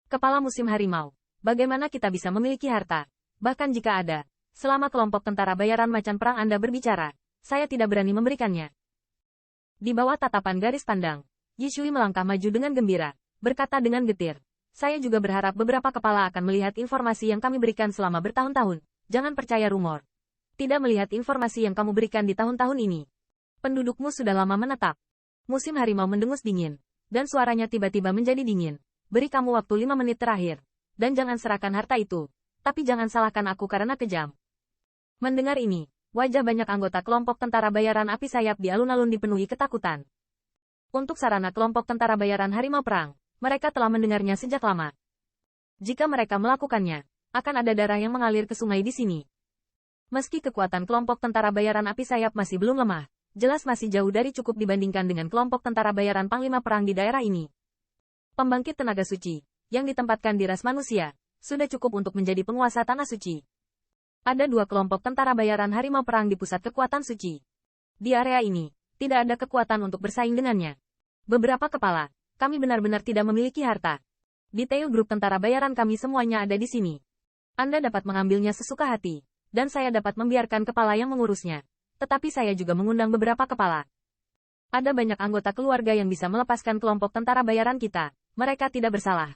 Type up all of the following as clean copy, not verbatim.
Kepala musim harimau. Bagaimana kita bisa memiliki harta? Bahkan jika ada, selama kelompok tentara bayaran macan perang Anda berbicara, saya tidak berani memberikannya. Di bawah tatapan garis pandang, Yishui melangkah maju dengan gembira, berkata dengan getir. Saya juga berharap beberapa kepala akan melihat informasi yang kami berikan selama bertahun-tahun. Jangan percaya rumor. Tidak melihat informasi yang kamu berikan di tahun-tahun ini. Pendudukmu sudah lama menetap. Musim harimau mendengus dingin, dan suaranya tiba-tiba menjadi dingin. Beri kamu waktu 5 menit terakhir. Dan jangan serahkan harta itu. Tapi jangan salahkan aku karena kejam. Mendengar ini, wajah banyak anggota kelompok tentara bayaran api sayap di alun-alun dipenuhi ketakutan. Untuk sarana kelompok tentara bayaran harimau perang, mereka telah mendengarnya sejak lama. Jika mereka melakukannya, akan ada darah yang mengalir ke sungai di sini. Meski kekuatan kelompok tentara bayaran api sayap masih belum lemah, jelas masih jauh dari cukup dibandingkan dengan kelompok tentara bayaran panglima perang di daerah ini. Pembangkit tenaga suci, yang ditempatkan di ras manusia, sudah cukup untuk menjadi penguasa tanah suci. Ada 2 kelompok tentara bayaran harimau perang di pusat kekuatan suci. Di area ini, tidak ada kekuatan untuk bersaing dengannya. Beberapa kepala, kami benar-benar tidak memiliki harta. Detail grup tentara bayaran kami semuanya ada di sini. Anda dapat mengambilnya sesuka hati, dan saya dapat membiarkan kepala yang mengurusnya. Tetapi saya juga mengundang beberapa kepala. Ada banyak anggota keluarga yang bisa melepaskan kelompok tentara bayaran kita. Mereka tidak bersalah.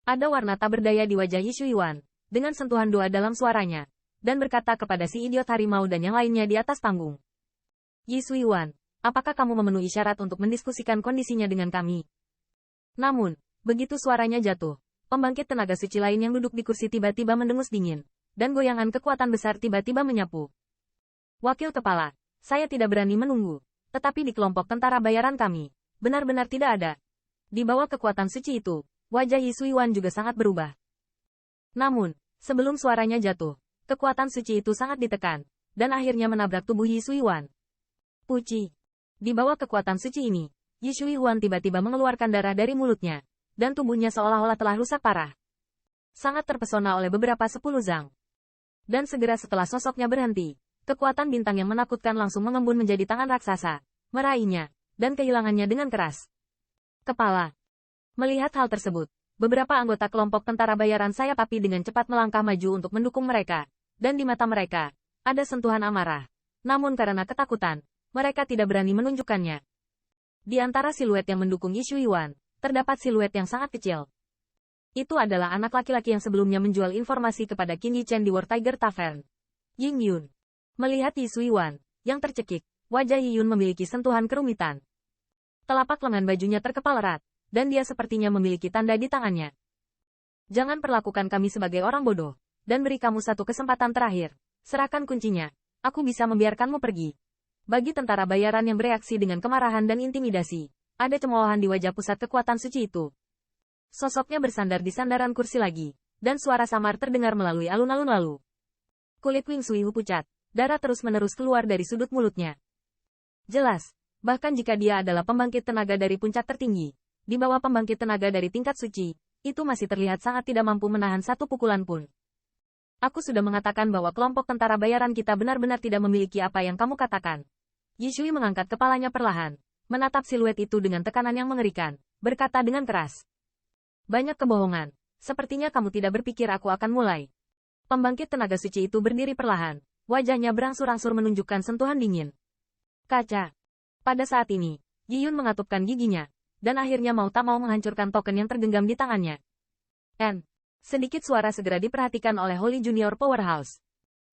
Ada warna tak berdaya di wajah Yishui Wan, dengan sentuhan doa dalam suaranya, dan berkata kepada si idiot harimau dan yang lainnya di atas panggung. Yishui Wan, apakah kamu memenuhi syarat untuk mendiskusikan kondisinya dengan kami? Namun, begitu suaranya jatuh, pembangkit tenaga suci lain yang duduk di kursi tiba-tiba mendengus dingin, dan goyangan kekuatan besar tiba-tiba menyapu. Wakil kepala, saya tidak berani menunggu, tetapi di kelompok tentara bayaran kami, benar-benar tidak ada. Di bawah kekuatan suci itu, wajah Yishui Wan juga sangat berubah. Namun, sebelum suaranya jatuh, kekuatan suci itu sangat ditekan, dan akhirnya menabrak tubuh Yishui Wan. Puci. Di bawah kekuatan suci ini, Yishui Wan tiba-tiba mengeluarkan darah dari mulutnya, dan tubuhnya seolah-olah telah rusak parah. Sangat terpesona oleh beberapa 10 zang. Dan segera setelah sosoknya berhenti, kekuatan bintang yang menakutkan langsung mengembun menjadi tangan raksasa, meraihnya, dan kehilangannya dengan keras. Kepala. Melihat hal tersebut, beberapa anggota kelompok tentara bayaran sayap api dengan cepat melangkah maju untuk mendukung mereka, dan di mata mereka, ada sentuhan amarah. Namun karena ketakutan, mereka tidak berani menunjukkannya. Di antara siluet yang mendukung Yishui Wan, terdapat siluet yang sangat kecil. Itu adalah anak laki-laki yang sebelumnya menjual informasi kepada Qin Yichen di War Tiger Tavern. Ying Yun. Melihat Yishui Wan, yang tercekik, wajah Yiyun memiliki sentuhan kerumitan. Telapak lengan bajunya terkepal erat, dan dia sepertinya memiliki tanda di tangannya. Jangan perlakukan kami sebagai orang bodoh, dan beri kamu satu kesempatan terakhir. Serahkan kuncinya, aku bisa membiarkanmu pergi. Bagi tentara bayaran yang bereaksi dengan kemarahan dan intimidasi, ada cemoohan di wajah pusat kekuatan suci itu. Sosoknya bersandar di sandaran kursi lagi, dan suara samar terdengar melalui alun-alun lalu. Kulit Wing Sui Hu pucat, darah terus-menerus keluar dari sudut mulutnya. Jelas. Bahkan jika dia adalah pembangkit tenaga dari puncak tertinggi, di bawah pembangkit tenaga dari tingkat suci, itu masih terlihat sangat tidak mampu menahan satu pukulan pun. Aku sudah mengatakan bahwa kelompok tentara bayaran kita benar-benar tidak memiliki apa yang kamu katakan. Yishui mengangkat kepalanya perlahan, menatap siluet itu dengan tekanan yang mengerikan, berkata dengan keras. Banyak kebohongan, sepertinya kamu tidak berpikir aku akan mulai. Pembangkit tenaga suci itu berdiri perlahan, wajahnya berangsur-angsur menunjukkan sentuhan dingin. Kaca. Pada saat ini, Yiyun mengatupkan giginya, dan akhirnya mau tak mau menghancurkan token yang tergenggam di tangannya. Sedikit suara segera diperhatikan oleh Holy Junior Powerhouse.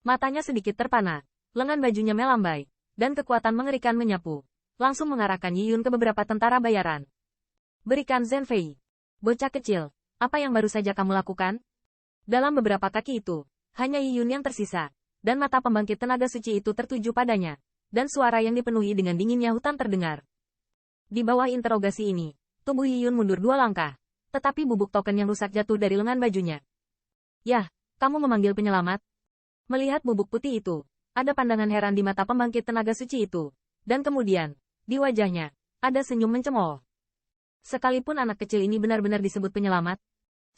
Matanya sedikit terpana, lengan bajunya melambai, dan kekuatan mengerikan menyapu, langsung mengarahkan Yiyun ke beberapa tentara bayaran. Berikan Zhenfei. Bocah kecil, apa yang baru saja kamu lakukan? Dalam beberapa kaki itu, hanya Yiyun yang tersisa, dan mata pembangkit tenaga suci itu tertuju padanya. Dan suara yang dipenuhi dengan dinginnya hutan terdengar. Di bawah interogasi ini, tubuh Yiyun mundur 2 langkah, tetapi bubuk token yang rusak jatuh dari lengan bajunya. Yah, kamu memanggil penyelamat? Melihat bubuk putih itu, ada pandangan heran di mata pembangkit tenaga suci itu, dan kemudian, di wajahnya, ada senyum mencemooh. Sekalipun anak kecil ini benar-benar disebut penyelamat,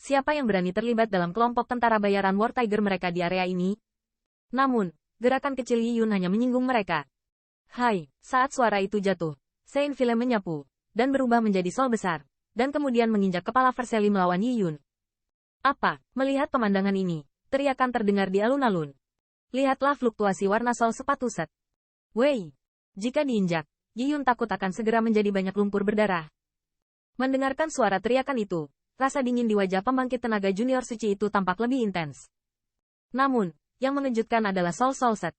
siapa yang berani terlibat dalam kelompok tentara bayaran War Tiger mereka di area ini? Namun, gerakan kecil Yiyun hanya menyinggung mereka. Hai, saat suara itu jatuh, Saint Philem menyapu, dan berubah menjadi sol besar, dan kemudian menginjak kepala Verseli melawan Yiyun, Apa? Melihat pemandangan ini, teriakan terdengar di alun-alun. Lihatlah fluktuasi warna sol sepatu set. Wei! Jika diinjak, Yi Yun takut akan segera menjadi banyak lumpur berdarah. Mendengarkan suara teriakan itu, rasa dingin di wajah pembangkit tenaga junior suci itu tampak lebih intens. Namun, yang mengejutkan adalah sol-sol set.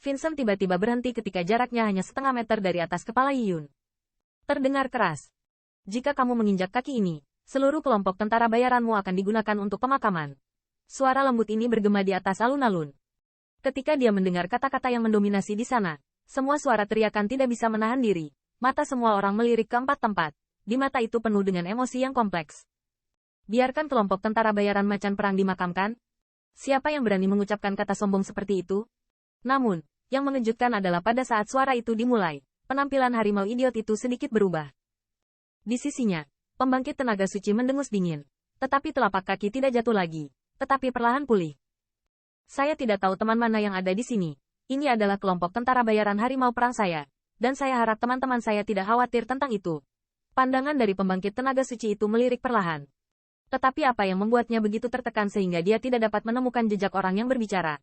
Vincent tiba-tiba berhenti ketika jaraknya hanya setengah meter dari atas kepala Yi Yun. Terdengar keras. Jika kamu menginjak kaki ini, seluruh kelompok tentara bayaranmu akan digunakan untuk pemakaman. Suara lembut ini bergema di atas alun-alun. Ketika dia mendengar kata-kata yang mendominasi di sana, semua suara teriakan tidak bisa menahan diri. Mata semua orang melirik ke empat tempat. Di mata itu penuh dengan emosi yang kompleks. Biarkan kelompok tentara bayaran macan perang dimakamkan. Siapa yang berani mengucapkan kata sombong seperti itu? Namun, yang mengejutkan adalah pada saat suara itu dimulai, penampilan harimau idiot itu sedikit berubah. Di sisinya, pembangkit tenaga suci mendengus dingin. Tetapi telapak kaki tidak jatuh lagi, tetapi perlahan pulih. Saya tidak tahu teman mana yang ada di sini. Ini adalah kelompok tentara bayaran harimau perang saya. Dan saya harap teman-teman saya tidak khawatir tentang itu. Pandangan dari pembangkit tenaga suci itu melirik perlahan. Tetapi apa yang membuatnya begitu tertekan sehingga dia tidak dapat menemukan jejak orang yang berbicara?